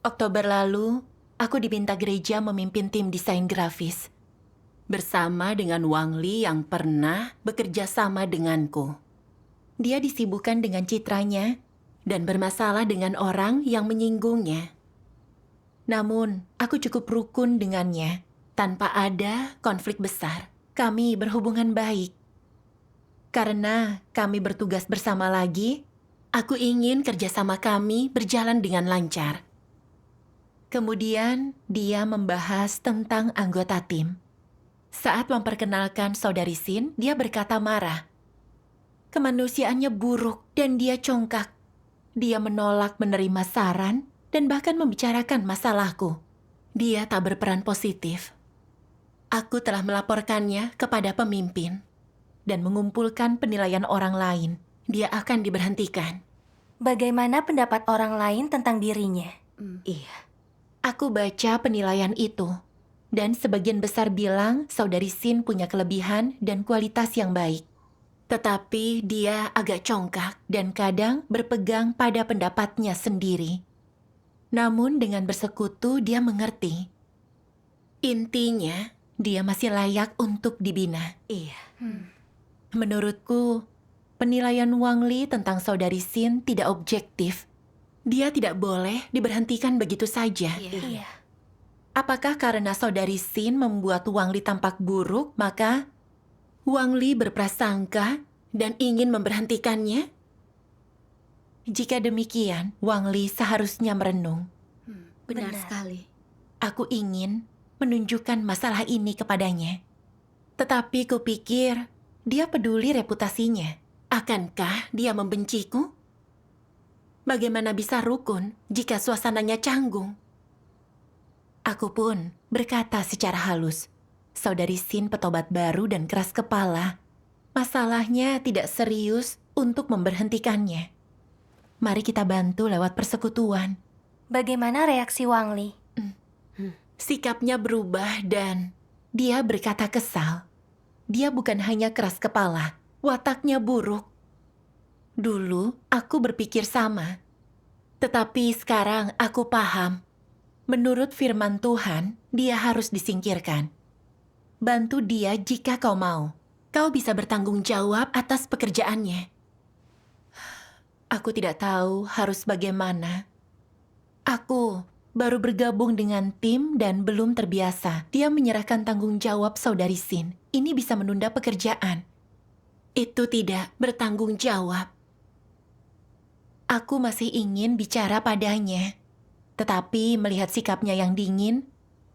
Oktober lalu, aku diminta gereja memimpin tim desain grafis. Bersama dengan Wang Li yang pernah bekerja sama denganku. Dia disibukkan dengan citranya dan bermasalah dengan orang yang menyinggungnya. Namun, aku cukup rukun dengannya. Tanpa ada konflik besar, kami berhubungan baik. Karena kami bertugas bersama lagi, aku ingin kerjasama kami berjalan dengan lancar. Kemudian, dia membahas tentang anggota tim. Saat memperkenalkan saudari Sin, dia berkata marah. Kemanusiaannya buruk dan dia congkak. Dia menolak menerima saran dan bahkan membicarakan masalahku. Dia tak berperan positif. Aku telah melaporkannya kepada pemimpin dan mengumpulkan penilaian orang lain. Dia akan diberhentikan. Bagaimana pendapat orang lain tentang dirinya? Iya. Aku baca penilaian itu. Dan sebagian besar bilang saudari Sin punya kelebihan dan kualitas yang baik. Tetapi dia agak congkak dan kadang berpegang pada pendapatnya sendiri. Namun dengan bersekutu dia mengerti. Intinya, dia masih layak untuk dibina. Iya. Menurutku, penilaian Wang Li tentang saudari Sin tidak objektif. Dia tidak boleh diberhentikan begitu saja. Iya. Apakah karena saudari Sin membuat Wang Li tampak buruk, maka Wang Li berprasangka dan ingin memberhentikannya? Jika demikian, Wang Li seharusnya merenung. Benar sekali. Aku ingin menunjukkan masalah ini kepadanya. Tetapi kupikir dia peduli reputasinya. Akankah dia membenciku? Bagaimana bisa rukun jika suasananya canggung? Aku pun berkata secara halus, saudari Sin petobat baru dan keras kepala. Masalahnya tidak serius untuk memberhentikannya. Mari kita bantu lewat persekutuan. Bagaimana reaksi Wang Li? Sikapnya berubah dan dia berkata kesal. Dia bukan hanya keras kepala, wataknya buruk. Dulu aku berpikir sama. Tetapi sekarang aku paham. Menurut firman Tuhan, dia harus disingkirkan. Bantu dia jika kau mau. Kau bisa bertanggung jawab atas pekerjaannya. Aku tidak tahu harus bagaimana. Aku baru bergabung dengan tim dan belum terbiasa. Dia menyerahkan tanggung jawab saudari Sin. Ini bisa menunda pekerjaan. Itu tidak bertanggung jawab. Aku masih ingin bicara padanya. Tetapi melihat sikapnya yang dingin,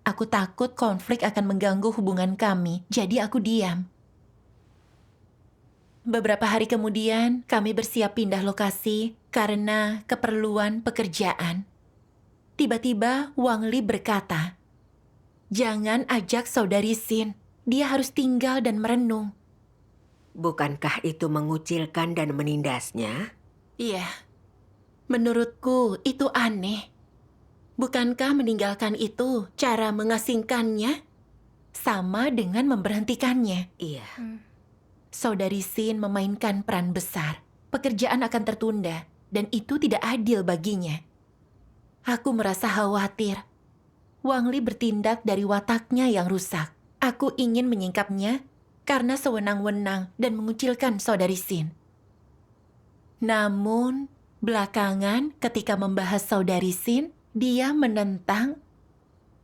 aku takut konflik akan mengganggu hubungan kami, jadi aku diam. Beberapa hari kemudian, kami bersiap pindah lokasi karena keperluan pekerjaan. Tiba-tiba Wang Li berkata, "Jangan ajak saudari Sin, dia harus tinggal dan merenung." Bukankah itu mengucilkan dan menindasnya? Iya, menurutku itu aneh. Bukankah meninggalkan itu cara mengasingkannya? Sama dengan memberhentikannya. Iya. Saudari Sin memainkan peran besar. Pekerjaan akan tertunda, dan itu tidak adil baginya. Aku merasa khawatir. Wang Li bertindak dari wataknya yang rusak. Aku ingin menyingkapnya karena sewenang-wenang dan mengucilkan saudari Sin. Namun, belakangan ketika membahas saudari Sin, dia menentang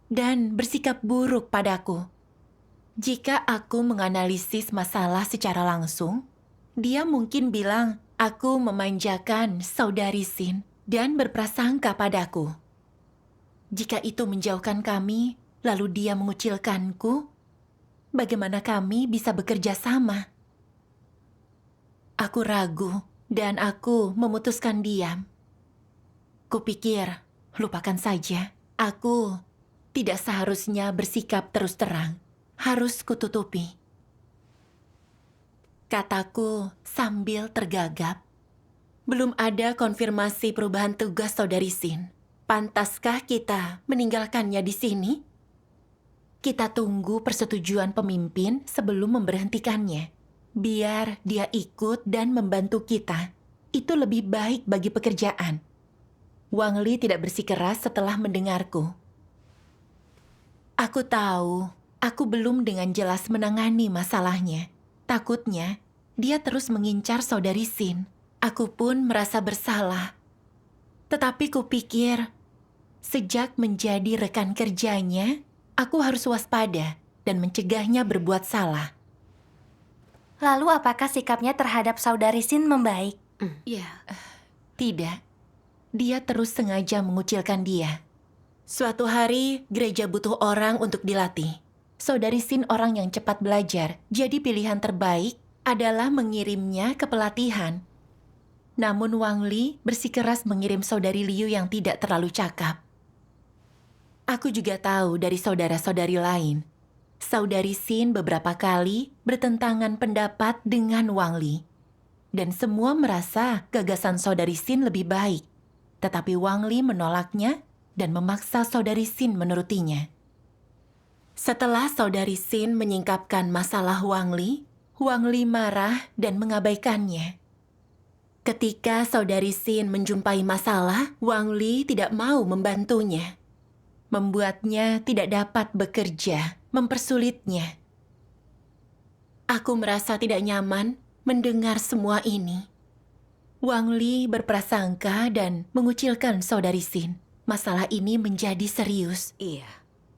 dan bersikap buruk padaku. Jika aku menganalisis masalah secara langsung, dia mungkin bilang aku memanjakan saudari Sin dan berprasangka padaku. Jika itu menjauhkan kami, lalu dia mengucilkanku, bagaimana kami bisa bekerja sama? Aku ragu dan aku memutuskan diam. Kupikir, lupakan saja. Aku tidak seharusnya bersikap terus terang. Harus kututupi. Kataku sambil tergagap. Belum ada konfirmasi perubahan tugas saudari Sin. Pantaskah kita meninggalkannya di sini? Kita tunggu persetujuan pemimpin sebelum memberhentikannya. Biar dia ikut dan membantu kita. Itu lebih baik bagi pekerjaan. Wang Li tidak bersikeras setelah mendengarku. Aku tahu, aku belum dengan jelas menangani masalahnya. Takutnya, dia terus mengincar saudari Xin. Aku pun merasa bersalah. Tetapi kupikir, sejak menjadi rekan kerjanya, aku harus waspada dan mencegahnya berbuat salah. Lalu apakah sikapnya terhadap saudari Sin membaik? Ya, Tidak, dia terus sengaja mengucilkan dia. Suatu hari, gereja butuh orang untuk dilatih. Saudari Sin orang yang cepat belajar, jadi pilihan terbaik adalah mengirimnya ke pelatihan. Namun Wang Li bersikeras mengirim saudari Liu yang tidak terlalu cakap. Aku juga tahu dari saudara-saudari lain. Saudari Sin beberapa kali bertentangan pendapat dengan Wang Li. Dan semua merasa gagasan saudari Sin lebih baik. Tetapi Wang Li menolaknya dan memaksa saudari Sin menurutinya. Setelah saudari Sin menyingkapkan masalah Wang Li marah dan mengabaikannya. Ketika saudari Sin menjumpai masalah, Wang Li tidak mau membantunya. Membuatnya tidak dapat bekerja, mempersulitnya. Aku merasa tidak nyaman mendengar semua ini. Wang Li berprasangka dan mengucilkan saudari Sin. Masalah ini menjadi serius. iya.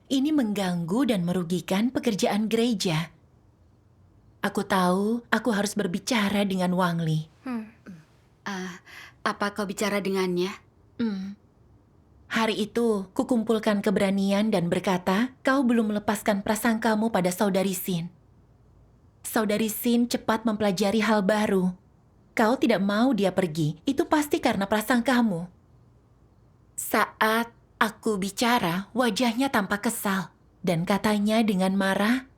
Ini mengganggu dan merugikan pekerjaan gereja. Aku tahu aku harus berbicara dengan Wang Li. Apa kau bicara dengannya? Hari itu, kukumpulkan keberanian dan berkata, kau belum melepaskan prasangkamu pada saudari Sin. Saudari Sin cepat mempelajari hal baru. Kau tidak mau dia pergi, itu pasti karena prasangkamu. Saat aku bicara, wajahnya tampak kesal. Dan katanya dengan marah,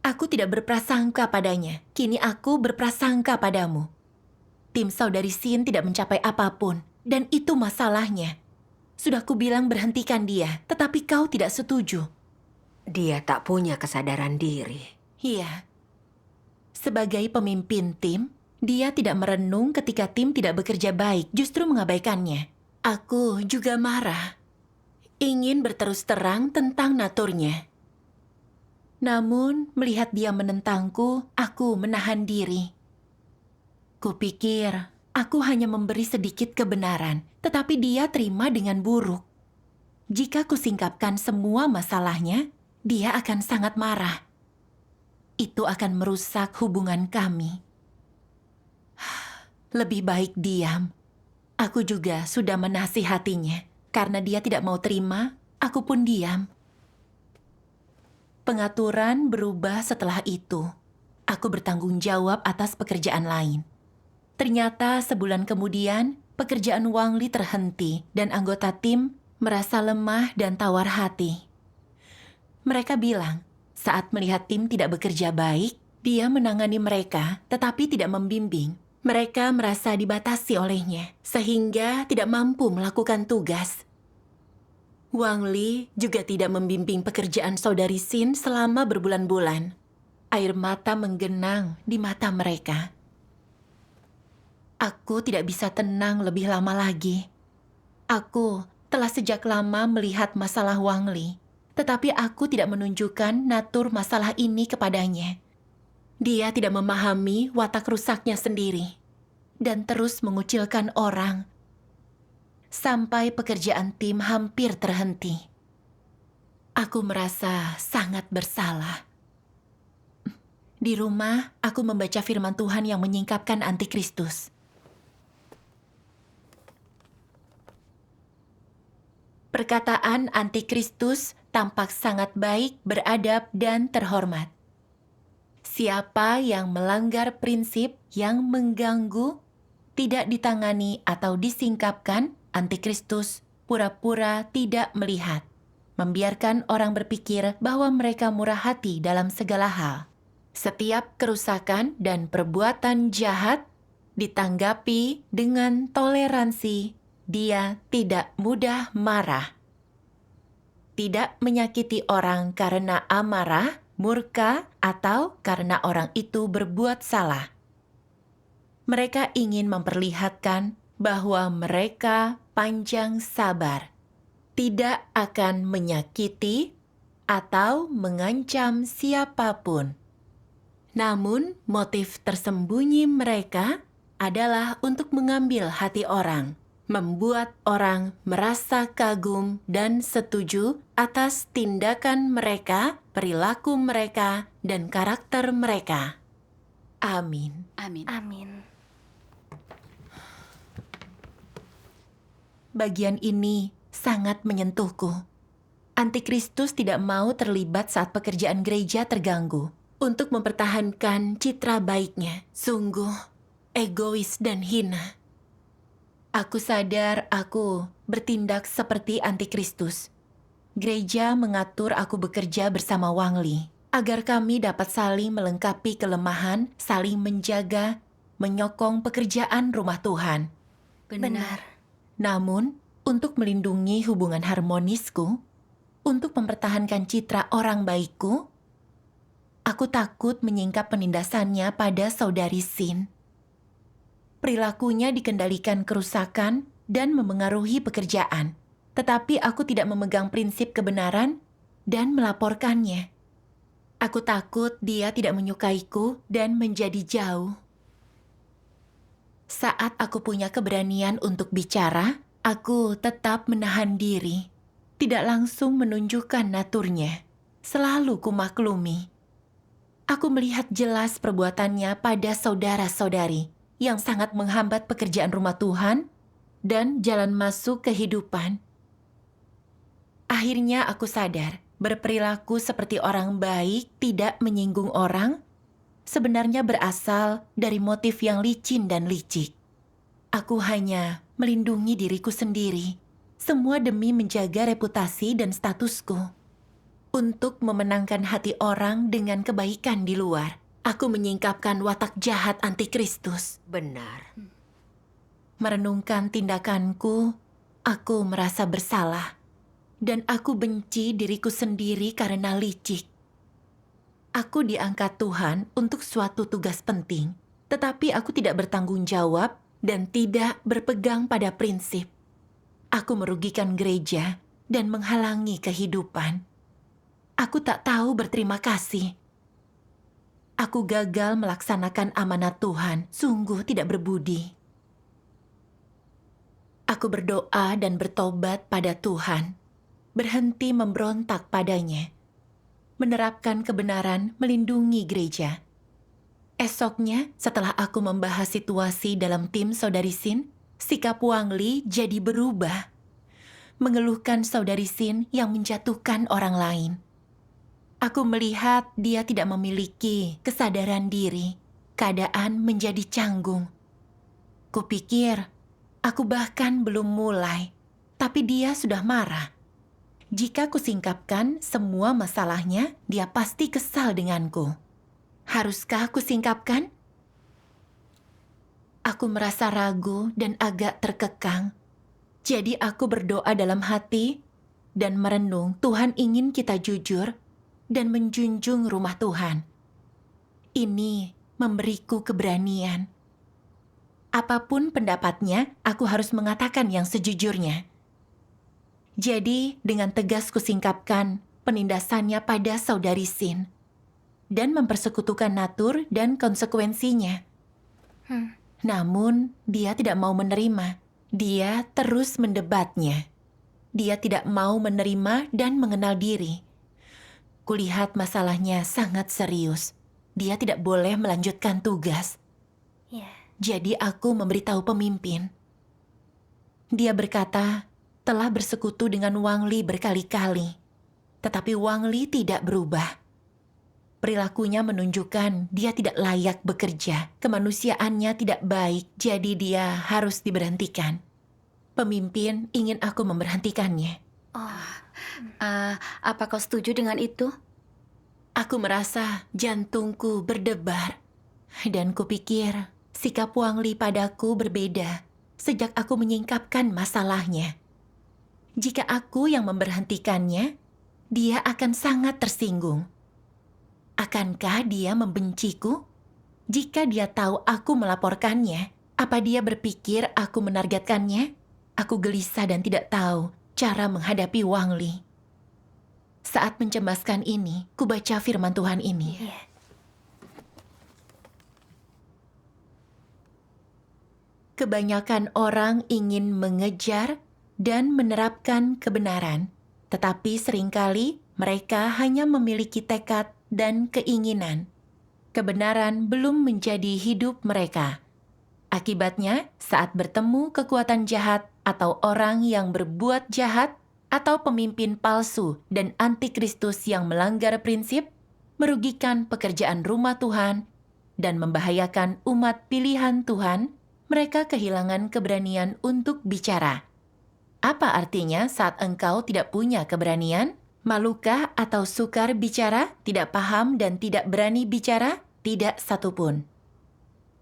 aku tidak berprasangka padanya. Kini aku berprasangka padamu. Tim saudari Sin tidak mencapai apapun. Dan itu masalahnya. Sudah kubilang berhentikan dia, tetapi kau tidak setuju. Dia tak punya kesadaran diri. Iya. Sebagai pemimpin tim, dia tidak merenung ketika tim tidak bekerja baik, justru mengabaikannya. Aku juga marah. Ingin berterus terang tentang naturnya. Namun, melihat dia menentangku, aku menahan diri. Kupikir, aku hanya memberi sedikit kebenaran, tetapi dia terima dengan buruk. Jika kusingkapkan semua masalahnya, dia akan sangat marah. Itu akan merusak hubungan kami. Lebih baik diam. Aku juga sudah menasihatinya. Karena dia tidak mau terima, aku pun diam. Pengaturan berubah setelah itu. Aku bertanggung jawab atas pekerjaan lain. Ternyata sebulan kemudian, pekerjaan Wang Li terhenti dan anggota tim merasa lemah dan tawar hati. Mereka bilang, saat melihat tim tidak bekerja baik, dia menangani mereka tetapi tidak membimbing. Mereka merasa dibatasi olehnya, sehingga tidak mampu melakukan tugas. Wang Li juga tidak membimbing pekerjaan saudari Sin selama berbulan-bulan. Air mata menggenang di mata mereka. Aku tidak bisa tenang lebih lama lagi. Aku telah sejak lama melihat masalah Wang Li, tetapi aku tidak menunjukkan natur masalah ini kepadanya. Dia tidak memahami watak rusaknya sendiri dan terus mengucilkan orang sampai pekerjaan tim hampir terhenti. Aku merasa sangat bersalah. Di rumah, aku membaca firman Tuhan yang menyingkapkan antikristus. Perkataan antikristus tampak sangat baik, beradab, dan terhormat. Siapa yang melanggar prinsip yang mengganggu, tidak ditangani atau disingkapkan, antikristus pura-pura tidak melihat, membiarkan orang berpikir bahwa mereka murah hati dalam segala hal. Setiap kerusakan dan perbuatan jahat ditanggapi dengan toleransi. Dia tidak mudah marah. Tidak menyakiti orang karena amarah, murka, atau karena orang itu berbuat salah. Mereka ingin memperlihatkan bahwa mereka panjang sabar, tidak akan menyakiti atau mengancam siapapun. Namun, motif tersembunyi mereka adalah untuk mengambil hati orang, membuat orang merasa kagum dan setuju atas tindakan mereka, perilaku mereka, dan karakter mereka. Amin. Amin. Amin. Bagian ini sangat menyentuhku. Antikristus tidak mau terlibat saat pekerjaan gereja terganggu. Untuk mempertahankan citra baiknya, sungguh egois dan hina. Aku sadar aku bertindak seperti antikristus. Gereja mengatur aku bekerja bersama Wang Li, agar kami dapat saling melengkapi kelemahan, saling menjaga, menyokong pekerjaan rumah Tuhan. Benar. Namun, untuk melindungi hubungan harmonisku, untuk mempertahankan citra orang baikku, aku takut menyingkap penindasannya pada saudari Sin. Perilakunya dikendalikan kerusakan dan memengaruhi pekerjaan, tetapi aku tidak memegang prinsip kebenaran dan melaporkannya. Aku takut dia tidak menyukaiku dan menjadi jauh. Saat aku punya keberanian untuk bicara, aku tetap menahan diri, tidak langsung menunjukkan naturnya, selalu kumaklumi. Aku melihat jelas perbuatannya pada saudara-saudari yang sangat menghambat pekerjaan rumah Tuhan dan jalan masuk kehidupan. Akhirnya aku sadar, berperilaku seperti orang baik tidak menyinggung orang, sebenarnya berasal dari motif yang licin dan licik. Aku hanya melindungi diriku sendiri, semua demi menjaga reputasi dan statusku. Untuk memenangkan hati orang dengan kebaikan di luar, aku menyingkapkan watak jahat antikristus. Benar. Merenungkan tindakanku, aku merasa bersalah. Dan aku benci diriku sendiri karena licik. Aku diangkat Tuhan untuk suatu tugas penting, tetapi aku tidak bertanggung jawab dan tidak berpegang pada prinsip. Aku merugikan gereja dan menghalangi kehidupan. Aku tak tahu berterima kasih. Aku gagal melaksanakan amanat Tuhan, sungguh tidak berbudi. Aku berdoa dan bertobat pada Tuhan, berhenti memberontak padanya, menerapkan kebenaran melindungi gereja. Esoknya, setelah aku membahas situasi dalam tim saudari Sin, sikap Wang Li jadi berubah, mengeluhkan saudari Sin yang menjatuhkan orang lain. Aku melihat dia tidak memiliki kesadaran diri. Keadaan menjadi canggung. Kupikir, aku bahkan belum mulai, tapi dia sudah marah. Jika kusingkapkan semua masalahnya, dia pasti kesal denganku. Haruskah kusingkapkan? Aku merasa ragu dan agak terkekang. Jadi aku berdoa dalam hati dan merenung Tuhan ingin kita jujur dan menjunjung rumah Tuhan. Ini memberiku keberanian. Apapun pendapatnya, aku harus mengatakan yang sejujurnya. Jadi, dengan tegas kusingkapkan penindasannya pada saudari Sin dan mempersekutukan natur dan konsekuensinya. Namun, dia tidak mau menerima. Dia terus mendebatnya. Dia tidak mau menerima dan mengenal diri. Kulihat masalahnya sangat serius. Dia tidak boleh melanjutkan tugas. Ya. Jadi aku memberitahu pemimpin. Dia berkata telah bersekutu dengan Wang Li berkali-kali. Tetapi Wang Li tidak berubah. Perilakunya menunjukkan dia tidak layak bekerja. Kemanusiaannya tidak baik, jadi dia harus diberhentikan. Pemimpin ingin aku memberhentikannya. Apa kau setuju dengan itu? Aku merasa jantungku berdebar. Dan kupikir sikap Wang Li padaku berbeda sejak aku menyingkapkan masalahnya. Jika aku yang memberhentikannya, dia akan sangat tersinggung. Akankah dia membenciku? Jika dia tahu aku melaporkannya, Apa dia berpikir aku menargetkannya? Aku gelisah dan tidak tahu cara menghadapi Wang Li. Saat mencemaskan ini, kubaca firman Tuhan ini. Kebanyakan orang ingin mengejar dan menerapkan kebenaran, tetapi seringkali mereka hanya memiliki tekad dan keinginan. Kebenaran belum menjadi hidup mereka. Akibatnya, saat bertemu kekuatan jahat atau orang yang berbuat jahat atau pemimpin palsu dan antikristus yang melanggar prinsip, merugikan pekerjaan rumah Tuhan, dan membahayakan umat pilihan Tuhan, mereka kehilangan keberanian untuk bicara. Apa artinya saat engkau tidak punya keberanian? Malukah atau sukar bicara, tidak paham dan tidak berani bicara? Tidak satupun.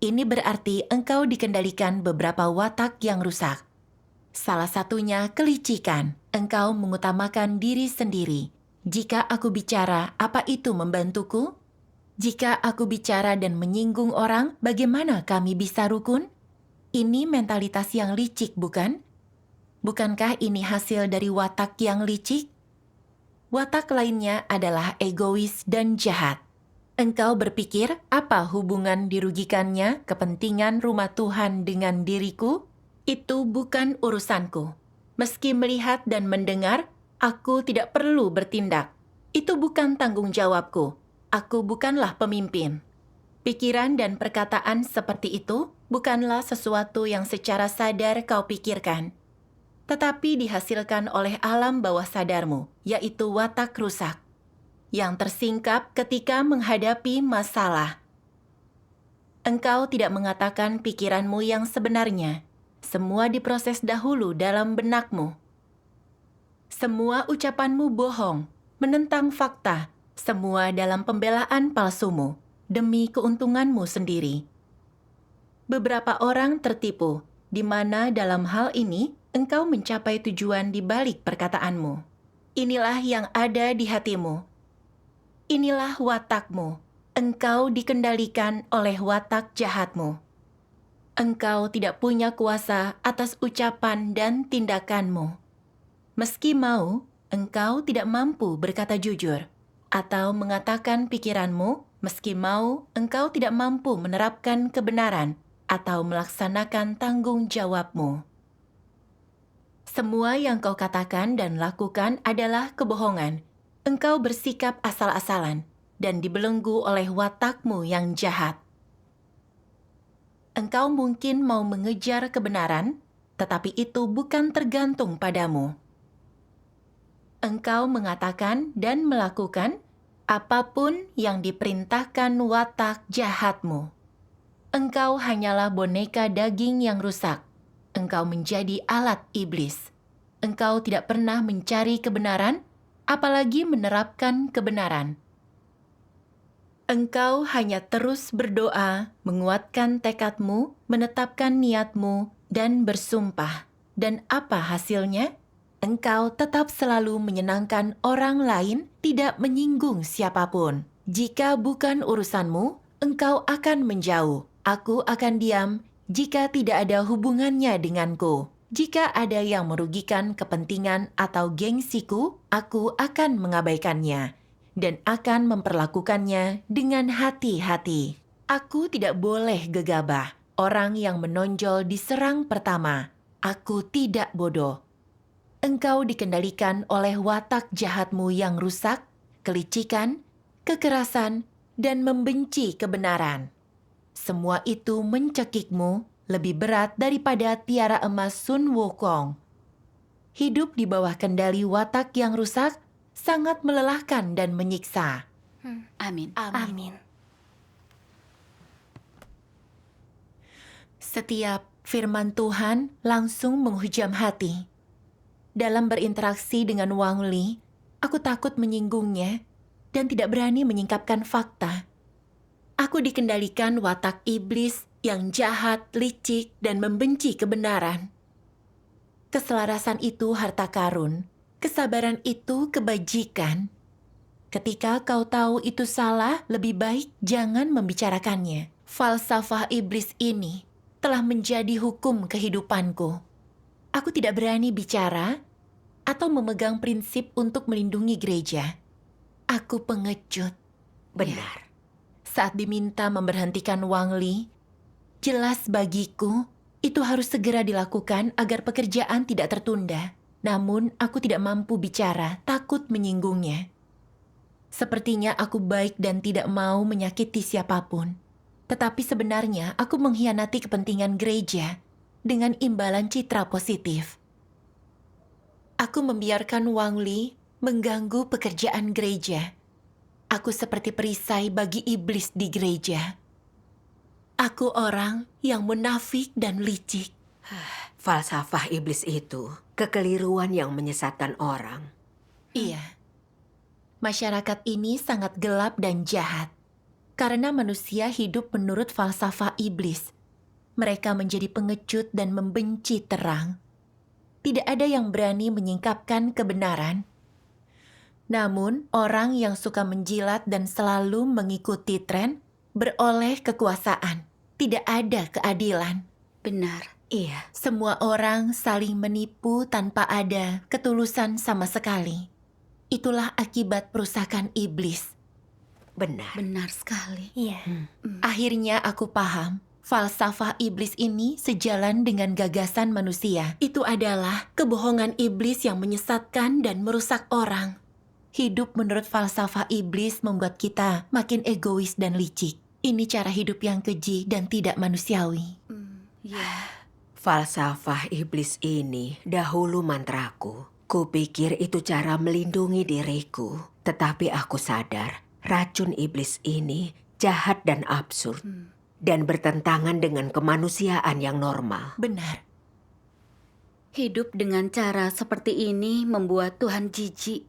Ini berarti engkau dikendalikan beberapa watak yang rusak. Salah satunya kelicikan. Engkau mengutamakan diri sendiri. Jika aku bicara, apa itu membantuku? Jika aku bicara dan menyinggung orang, bagaimana kami bisa rukun? Ini mentalitas yang licik, bukan? Bukankah ini hasil dari watak yang licik? Watak lainnya adalah egois dan jahat. Engkau berpikir apa hubungan dirugikannya kepentingan rumah Tuhan dengan diriku? Itu bukan urusanku. Meski melihat dan mendengar, aku tidak perlu bertindak. Itu bukan tanggung jawabku. Aku bukanlah pemimpin. Pikiran dan perkataan seperti itu bukanlah sesuatu yang secara sadar kau pikirkan, tetapi dihasilkan oleh alam bawah sadarmu, yaitu watak rusak, yang tersingkap ketika menghadapi masalah. Engkau tidak mengatakan pikiranmu yang sebenarnya. Semua diproses dahulu dalam benakmu. Semua ucapanmu bohong, menentang fakta, semua dalam pembelaan palsumu, demi keuntunganmu sendiri. Beberapa orang tertipu, di mana dalam hal ini engkau mencapai tujuan di balik perkataanmu. Inilah yang ada di hatimu. Inilah watakmu. Engkau dikendalikan oleh watak jahatmu. Engkau tidak punya kuasa atas ucapan dan tindakanmu. Meski mau, engkau tidak mampu berkata jujur, atau mengatakan pikiranmu, meski mau, engkau tidak mampu menerapkan kebenaran, atau melaksanakan tanggung jawabmu. Semua yang kau katakan dan lakukan adalah kebohongan. Engkau bersikap asal-asalan, dan dibelenggu oleh watakmu yang jahat. Engkau mungkin mau mengejar kebenaran, tetapi itu bukan tergantung padamu. Engkau mengatakan dan melakukan apapun yang diperintahkan watak jahatmu. Engkau hanyalah boneka daging yang rusak. Engkau menjadi alat iblis. Engkau tidak pernah mencari kebenaran, apalagi menerapkan kebenaran. Engkau hanya terus berdoa, menguatkan tekadmu, menetapkan niatmu, dan bersumpah. Dan apa hasilnya? Engkau tetap selalu menyenangkan orang lain, tidak menyinggung siapapun. Jika bukan urusanmu, engkau akan menjauh. Aku akan diam jika tidak ada hubungannya denganku. Jika ada yang merugikan kepentingan atau gengsiku, aku akan mengabaikannya dan akan memperlakukannya dengan hati-hati. Aku tidak boleh gegabah. Orang yang menonjol diserang pertama. Aku tidak bodoh. Engkau dikendalikan oleh watak jahatmu yang rusak, kelicikan, kekerasan, dan membenci kebenaran. Semua itu mencekikmu lebih berat daripada tiara emas Sun Wukong. Hidup di bawah kendali watak yang rusak sangat melelahkan dan menyiksa. Amin. Amin. Setiap firman Tuhan langsung menghujam hati. Dalam berinteraksi dengan Wang Li, aku takut menyinggungnya dan tidak berani menyingkapkan fakta. Aku dikendalikan watak iblis yang jahat, licik, dan membenci kebenaran. Keselarasan itu harta karun. Kesabaran itu kebajikan. Ketika kau tahu itu salah, lebih baik jangan membicarakannya. Falsafah iblis ini telah menjadi hukum kehidupanku. Aku tidak berani bicara atau memegang prinsip untuk melindungi gereja. Aku pengecut. Benar. Saat diminta memberhentikan Wang Li, jelas bagiku itu harus segera dilakukan agar pekerjaan tidak tertunda. Namun aku tidak mampu bicara, takut menyinggungnya. Sepertinya aku baik dan tidak mau menyakiti siapapun. Tetapi sebenarnya aku mengkhianati kepentingan gereja dengan imbalan citra positif. Aku membiarkan Wang Li mengganggu pekerjaan gereja. Aku seperti perisai bagi iblis di gereja. Aku orang yang munafik dan licik. Falsafah iblis itu kekeliruan yang menyesatkan orang. Iya. Masyarakat ini sangat gelap dan jahat. Karena manusia hidup menurut falsafah iblis. Mereka menjadi pengecut dan membenci terang. Tidak ada yang berani menyingkapkan kebenaran. Namun, orang yang suka menjilat dan selalu mengikuti tren beroleh kekuasaan. Tidak ada keadilan. Benar. Iya, Semua orang saling menipu tanpa ada ketulusan sama sekali. Itulah akibat perusakan iblis. benar. Benar sekali. Iya. Akhirnya aku paham, falsafah iblis ini sejalan dengan gagasan manusia. Itu adalah kebohongan iblis yang menyesatkan dan merusak orang. Hidup menurut falsafah iblis membuat kita makin egois dan licik. Ini cara hidup yang keji dan tidak manusiawi. Ya. Falsafah iblis ini dahulu mantraku. Kupikir itu cara melindungi diriku. Tetapi aku sadar, racun iblis ini jahat dan absurd. Dan bertentangan dengan kemanusiaan yang normal. Benar. Hidup dengan cara seperti ini membuat Tuhan jijik.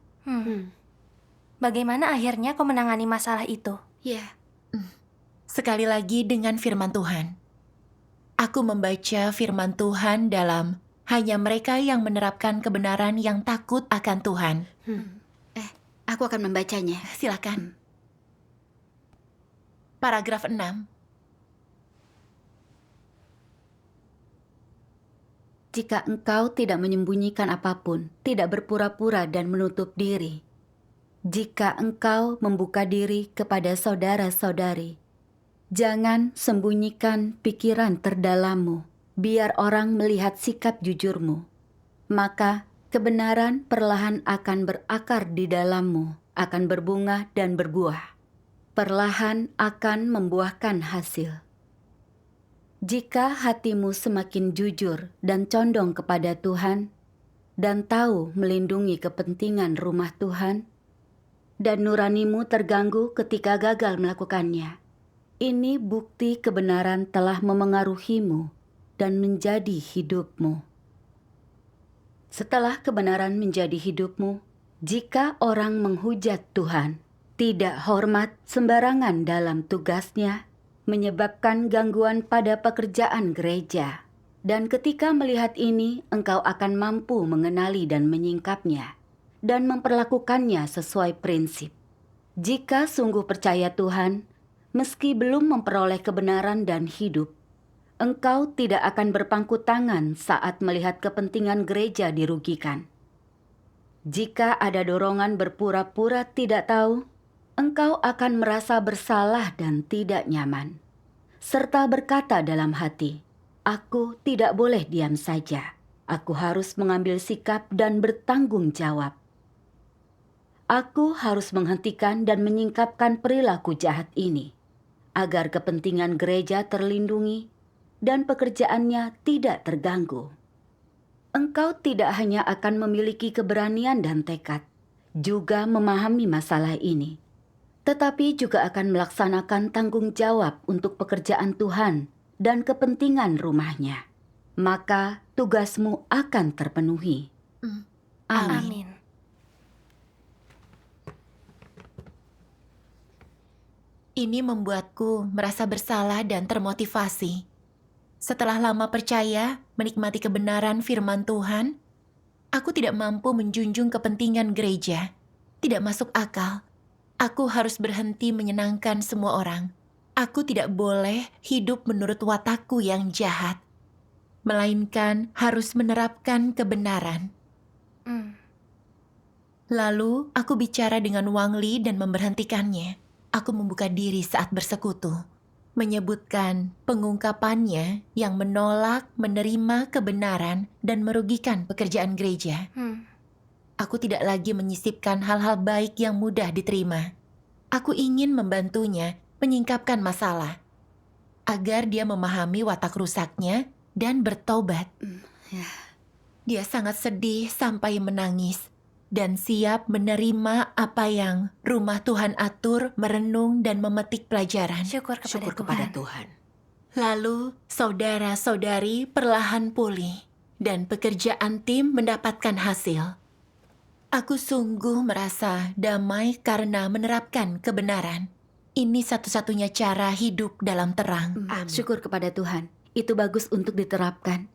Bagaimana akhirnya kau menangani masalah itu? Ya. Sekali lagi dengan firman Tuhan. Aku membaca firman Tuhan dalam hanya mereka yang menerapkan kebenaran yang takut akan Tuhan. Aku akan membacanya. Silakan. Paragraf 6. Jika engkau tidak menyembunyikan apapun, tidak berpura-pura dan menutup diri. Jika engkau membuka diri kepada saudara-saudari, jangan sembunyikan pikiran terdalammu, biar orang melihat sikap jujurmu. Maka kebenaran perlahan akan berakar di dalammu, akan berbunga dan berbuah. Perlahan akan membuahkan hasil. Jika hatimu semakin jujur dan condong kepada Tuhan, dan tahu melindungi kepentingan rumah Tuhan, dan nuranimu terganggu ketika gagal melakukannya, ini bukti kebenaran telah memengaruhimu dan menjadi hidupmu. Setelah kebenaran menjadi hidupmu, jika orang menghujat Tuhan, tidak hormat sembarangan dalam tugasnya, menyebabkan gangguan pada pekerjaan gereja. Dan ketika melihat ini, engkau akan mampu mengenali dan menyingkapnya, dan memperlakukannya sesuai prinsip. Jika sungguh percaya Tuhan, meski belum memperoleh kebenaran dan hidup, engkau tidak akan berpangku tangan saat melihat kepentingan gereja dirugikan. Jika ada dorongan berpura-pura tidak tahu, engkau akan merasa bersalah dan tidak nyaman, serta berkata dalam hati, "Aku tidak boleh diam saja. Aku harus mengambil sikap dan bertanggung jawab. Aku harus menghentikan dan menyingkapkan perilaku jahat ini, agar kepentingan gereja terlindungi dan pekerjaannya tidak terganggu." Engkau tidak hanya akan memiliki keberanian dan tekad, juga memahami masalah ini, tetapi juga akan melaksanakan tanggung jawab untuk pekerjaan Tuhan dan kepentingan rumahnya. Maka tugasmu akan terpenuhi. Amin. Amin. Ini membuatku merasa bersalah dan termotivasi. Setelah lama percaya, menikmati kebenaran firman Tuhan, aku tidak mampu menjunjung kepentingan gereja. Tidak masuk akal. Aku harus berhenti menyenangkan semua orang. Aku tidak boleh hidup menurut watakku yang jahat, melainkan harus menerapkan kebenaran. Hmm. Lalu aku bicara dengan Wang Li dan memberhentikannya. Aku membuka diri saat bersekutu, menyebutkan pengungkapannya yang menolak menerima kebenaran dan merugikan pekerjaan gereja. Aku tidak lagi menyisipkan hal-hal baik yang mudah diterima. Aku ingin membantunya menyingkapkan masalah, agar dia memahami watak rusaknya dan bertobat. Dia sangat sedih sampai menangis, dan siap menerima apa yang rumah Tuhan atur, merenung dan memetik pelajaran. Syukur kepada kepada Tuhan. Tuhan. Lalu saudara-saudari perlahan pulih, dan pekerjaan tim mendapatkan hasil. Aku sungguh merasa damai karena menerapkan kebenaran. Ini satu-satunya cara hidup dalam terang. Amin. Syukur kepada Tuhan. Itu bagus untuk diterapkan.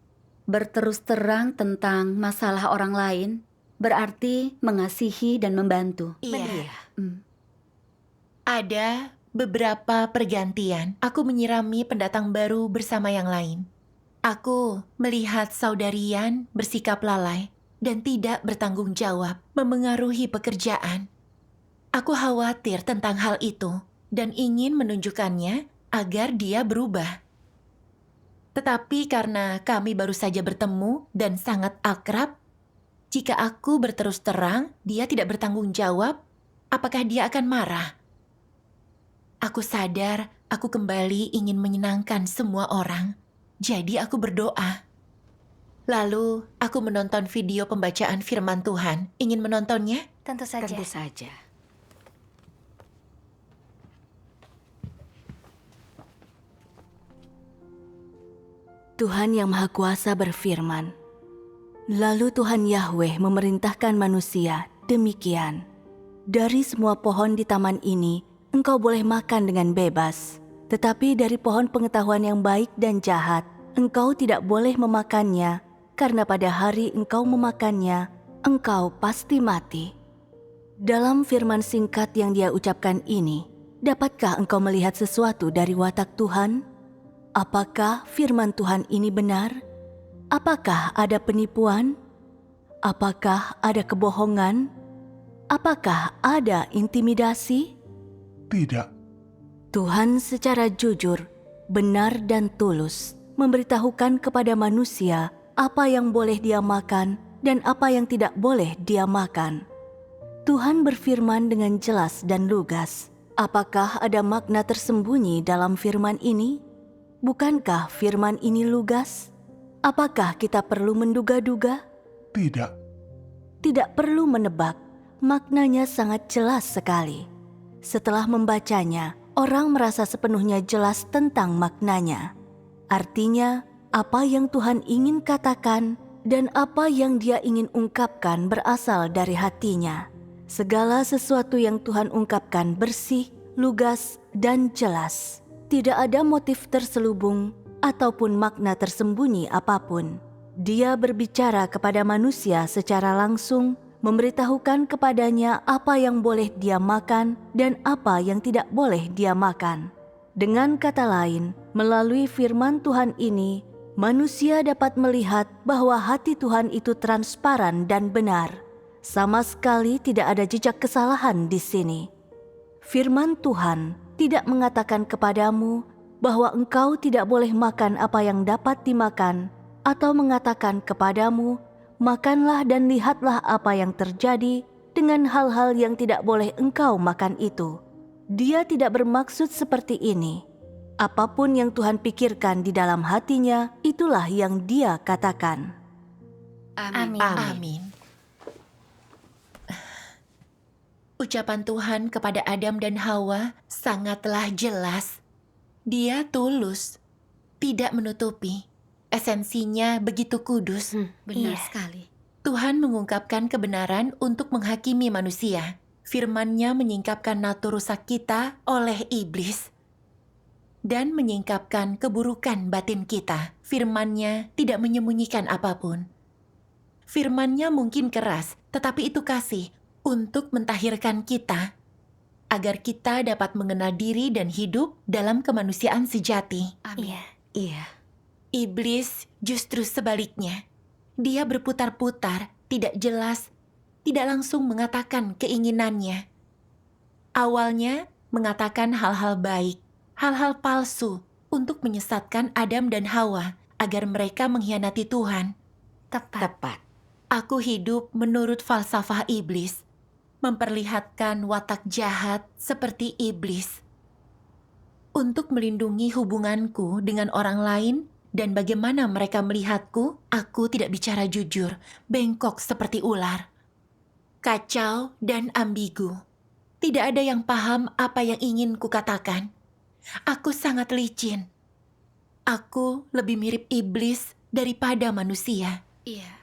Berterus terang tentang masalah orang lain berarti mengasihi dan membantu. Iya. Hmm. Ada beberapa pergantian. Aku menyirami pendatang baru bersama yang lain. Aku melihat saudarian bersikap lalai dan tidak bertanggung jawab, memengaruhi pekerjaan. Aku khawatir tentang hal itu dan ingin menunjukkannya agar dia berubah. Tetapi karena kami baru saja bertemu dan sangat akrab, jika aku berterus terang dia tidak bertanggung jawab, apakah dia akan marah? Aku sadar aku kembali ingin menyenangkan semua orang, jadi aku berdoa. Lalu aku menonton video pembacaan firman Tuhan. Ingin menontonnya? Tentu saja. Tentu saja. Tuhan Yang Maha Kuasa berfirman, lalu Tuhan Yahweh memerintahkan manusia demikian, dari semua pohon di taman ini engkau boleh makan dengan bebas, tetapi dari pohon pengetahuan yang baik dan jahat engkau tidak boleh memakannya, karena pada hari engkau memakannya engkau pasti mati. Dalam firman singkat yang dia ucapkan ini, dapatkah engkau melihat sesuatu dari watak Tuhan? Apakah firman Tuhan ini benar? Apakah ada penipuan? Apakah ada kebohongan? Apakah ada intimidasi? Tidak. Tuhan secara jujur, benar dan tulus memberitahukan kepada manusia apa yang boleh dia makan dan apa yang tidak boleh dia makan. Tuhan berfirman dengan jelas dan lugas. Apakah ada makna tersembunyi dalam firman ini? Bukankah firman ini lugas? Apakah kita perlu menduga-duga? Tidak. Tidak perlu menebak, maknanya sangat jelas sekali. Setelah membacanya, orang merasa sepenuhnya jelas tentang maknanya. Artinya, apa yang Tuhan ingin katakan dan apa yang Dia ingin ungkapkan berasal dari hatinya. Segala sesuatu yang Tuhan ungkapkan bersih, lugas, dan jelas. Tidak ada motif terselubung ataupun makna tersembunyi apapun. Dia berbicara kepada manusia secara langsung, memberitahukan kepadanya apa yang boleh dia makan dan apa yang tidak boleh dia makan. Dengan kata lain, melalui firman Tuhan ini, manusia dapat melihat bahwa hati Tuhan itu transparan dan benar. Sama sekali tidak ada jejak kesalahan di sini. Firman Tuhan tidak mengatakan kepadamu bahwa engkau tidak boleh makan apa yang dapat dimakan, atau mengatakan kepadamu, makanlah dan lihatlah apa yang terjadi dengan hal-hal yang tidak boleh engkau makan itu. Dia tidak bermaksud seperti ini. Apapun yang Tuhan pikirkan di dalam hatinya, itulah yang Dia katakan. Amin. Amin. Ucapan Tuhan kepada Adam dan Hawa sangatlah jelas. Dia tulus, tidak menutupi. Esensinya begitu kudus. Iya. Benar sekali. Tuhan mengungkapkan kebenaran untuk menghakimi manusia. Firman-Nya menyingkapkan natur rusak kita oleh iblis dan menyingkapkan keburukan batin kita. Firman-Nya tidak menyembunyikan apapun. Firman-Nya mungkin keras, tetapi itu kasih untuk mentahirkan kita. agar kita dapat mengenal diri dan hidup dalam kemanusiaan sejati. Iya. Iya. Iblis justru sebaliknya. Dia berputar-putar, tidak jelas, tidak langsung mengatakan keinginannya. Awalnya mengatakan hal-hal baik, hal-hal palsu untuk menyesatkan Adam dan Hawa agar mereka mengkhianati Tuhan. Tepat. Aku hidup menurut falsafah iblis, memperlihatkan watak jahat seperti iblis. Untuk melindungi hubunganku dengan orang lain dan bagaimana mereka melihatku, aku tidak bicara jujur, bengkok seperti ular. Kacau dan ambigu. Tidak ada yang paham apa yang ingin kukatakan. Aku sangat licin. Aku lebih mirip iblis daripada manusia. Iya.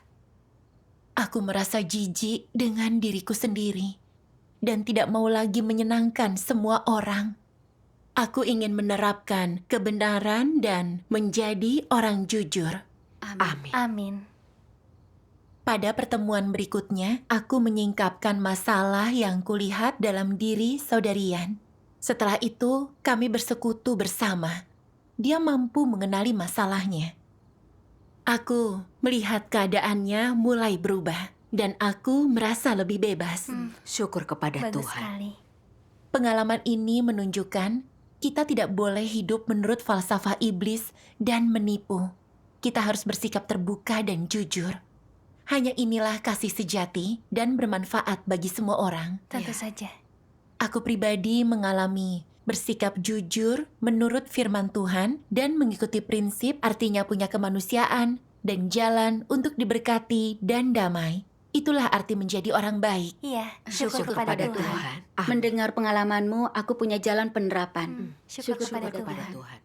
Aku merasa jijik dengan diriku sendiri dan tidak mau lagi menyenangkan semua orang. Aku ingin menerapkan kebenaran dan menjadi orang jujur. Amin. Amin. Pada pertemuan berikutnya, aku menyingkapkan masalah yang kulihat dalam diri saudarian. Setelah itu, kami bersekutu bersama. Dia mampu mengenali masalahnya. Aku melihat keadaannya mulai berubah, dan aku merasa lebih bebas. Syukur kepada Bagus Tuhan. sekali. Pengalaman ini menunjukkan kita tidak boleh hidup menurut falsafah iblis dan menipu. Kita harus bersikap terbuka dan jujur. Hanya inilah kasih sejati dan bermanfaat bagi semua orang. Tentu saja. Aku pribadi mengalami bersikap jujur menurut firman Tuhan dan mengikuti prinsip artinya punya kemanusiaan dan jalan untuk diberkati dan damai. Itulah arti menjadi orang baik. Iya. Syukur kepada Tuhan. Amin. Mendengar pengalamanmu, aku punya jalan penerapan. Syukur kepada Syukur kepada Tuhan. Tuhan.